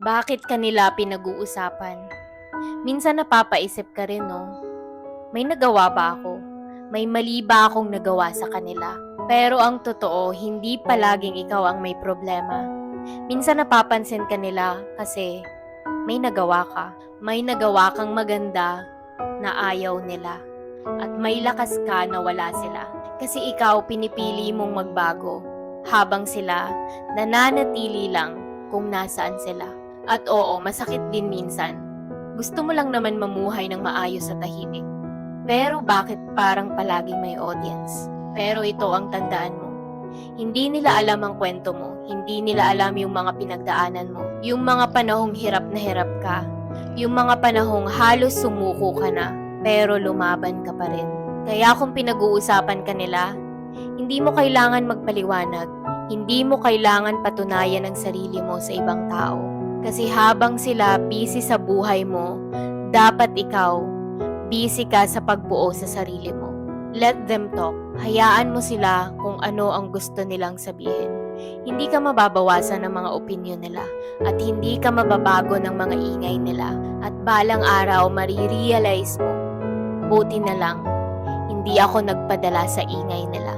Bakit kanila pinag-uusapan? Minsan napapaisip ka rin, no? May nagawa ba ako? May mali ba akong nagawa sa kanila? Pero ang totoo, hindi palaging ikaw ang may problema. Minsan napapansin ka nila kasi may nagawa ka. May nagawa kang maganda na ayaw nila. At may lakas ka na wala sila. Kasi ikaw pinipili mong magbago habang sila nananatili lang kung nasaan sila. At oo, masakit din minsan. Gusto mo lang naman mamuhay ng maayos sa tahimik. Pero bakit parang palaging may audience? Pero ito ang tandaan mo. Hindi nila alam ang kwento mo. Hindi nila alam yung mga pinagdaanan mo. Yung mga panahong hirap na hirap ka. Yung mga panahong halos sumuko ka na, pero lumaban ka pa rin. Kaya kung pinag-uusapan ka nila, hindi mo kailangan magpaliwanag. Hindi mo kailangan patunayan ang sarili mo sa ibang tao. Kasi habang sila busy sa buhay mo, dapat ikaw busy ka sa pagbuo sa sarili mo. Let them talk. Hayaan mo sila kung ano ang gusto nilang sabihin. Hindi ka mababawasan ng mga opinyon nila at hindi ka mababago ng mga ingay nila. At balang araw marirealize mo, buti na lang, hindi ako nagpadala sa ingay nila.